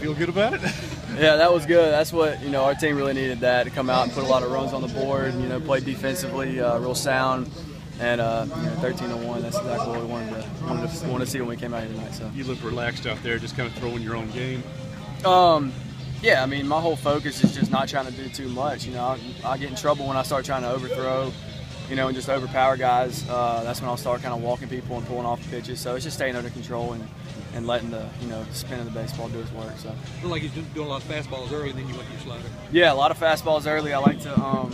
feel good about it? Yeah, that was good. That's what, our team really needed, that to come out and put a lot of runs on the board, play defensively, real sound, and 13-1. That's exactly what we wanted to see when we came out here tonight. So you look relaxed out there, just kind of throwing your own game. Yeah, I mean, my whole focus is just not trying to do too much. I get in trouble when I start trying to overthrow, and just overpower guys. That's when I'll start kind of walking people and pulling off the pitches. So it's just staying under control and letting the spin of the baseball do its work. So it looked like you're doing a lot of fastballs early, and then you went to your slider. Yeah, a lot of fastballs early. I like to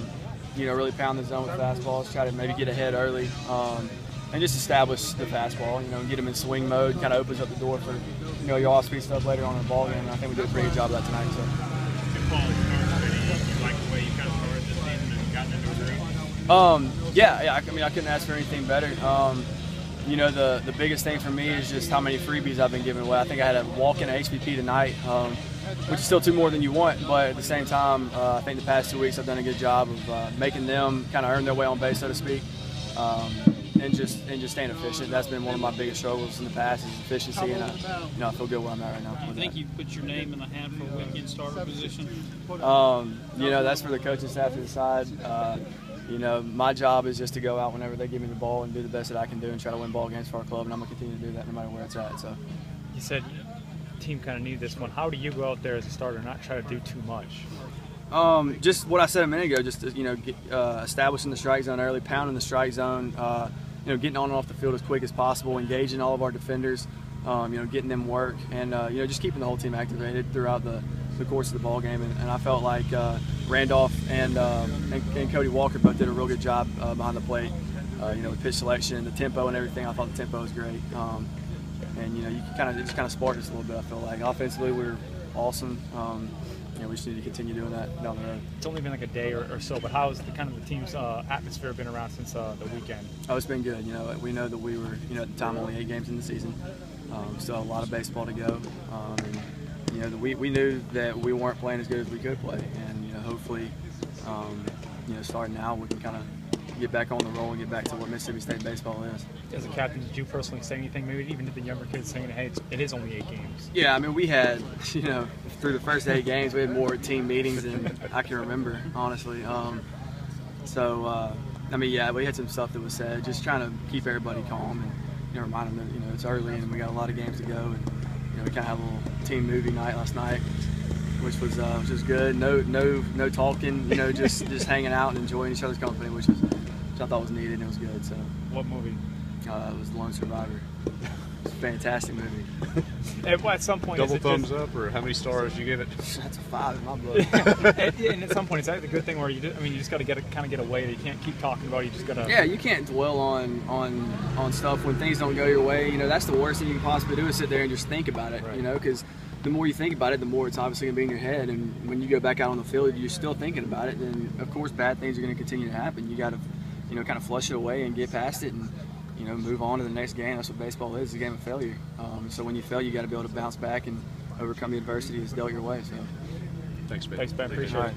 really pound the zone with fastballs, try to maybe get ahead early, and just establish the fastball. And get them in swing mode. Kind of opens up the door for your off-speed stuff later on in the ball game. And I think we did a pretty good job of that tonight. So. You like the way you kind of started this season and gotten into a groove? Yeah. I mean, I couldn't ask for anything better. The biggest thing for me is just how many freebies I've been giving away. I think I had a walk-in HVP tonight, which is still two more than you want, but at the same time, I think the past 2 weeks I've done a good job of making them kind of earn their way on base, so to speak, and just staying efficient. That's been one of my biggest struggles in the past, is efficiency, and I feel good where I'm at right now. You think you put your name in the hat for a weekend starter position? That's for the coaching staff to decide. My job is just to go out whenever they give me the ball and do the best that I can do and try to win ball games for our club, and I'm going to continue to do that no matter where it's at. So, you said the team kind of needed this one. How do you go out there as a starter and not try to do too much? Just what I said a minute ago, just establishing the strike zone early, pounding the strike zone, getting on and off the field as quick as possible, engaging all of our defenders, getting them work, and just keeping the whole team activated throughout the course of the ball game. And I felt like Randolph and Cody Walker both did a real good job behind the plate. With pitch selection, the tempo, and everything. I thought the tempo was great. And you just kind of sparked us a little bit. I feel like offensively we were awesome. We just need to continue doing that down the road. It's only been like a day or so, but how's the team's atmosphere been around since the weekend? Oh, it's been good. We know that we were, at the time, only 8 games in the season. Still a lot of baseball to go. We knew that we weren't playing as good as we could play, and hopefully, starting now, we can kind of get back on the roll and get back to what Mississippi State baseball is. As a captain, did you personally say anything, maybe even to the younger kids, saying, hey, it is only 8 games? Yeah, I mean, we had, through the first 8 games, we had more team meetings than I can remember, honestly. We had some stuff that was said, just trying to keep everybody calm and remind them that it's early and we got a lot of games to go. And we kind of had a little team movie night last night, which was just good. No talking, just hanging out and enjoying each other's company, which I thought was needed, and it was good. So. What movie? It was The Lone Survivor. It's a fantastic movie. At some point, double thumbs up, or how many stars do you give it? That's a 5 in my book. and at some point, is that the good thing where you just got to get away? You can't keep talking about it. You just got to. Yeah, you can't dwell on stuff when things don't go your way. That's the worst thing you can possibly do, is sit there and just think about it. Right. Because the more you think about it, the more it's obviously going to be in your head. And when you go back out on the field, you're still thinking about it. Then of course, bad things are going to continue to happen. You got to, kind of flush it away and get past it, and move on to the next game. That's what baseball is—a game of failure. So when you fail, you got to be able to bounce back and overcome the adversity that's dealt your way. So. Thanks, Ben. Thanks, Ben. Appreciate it.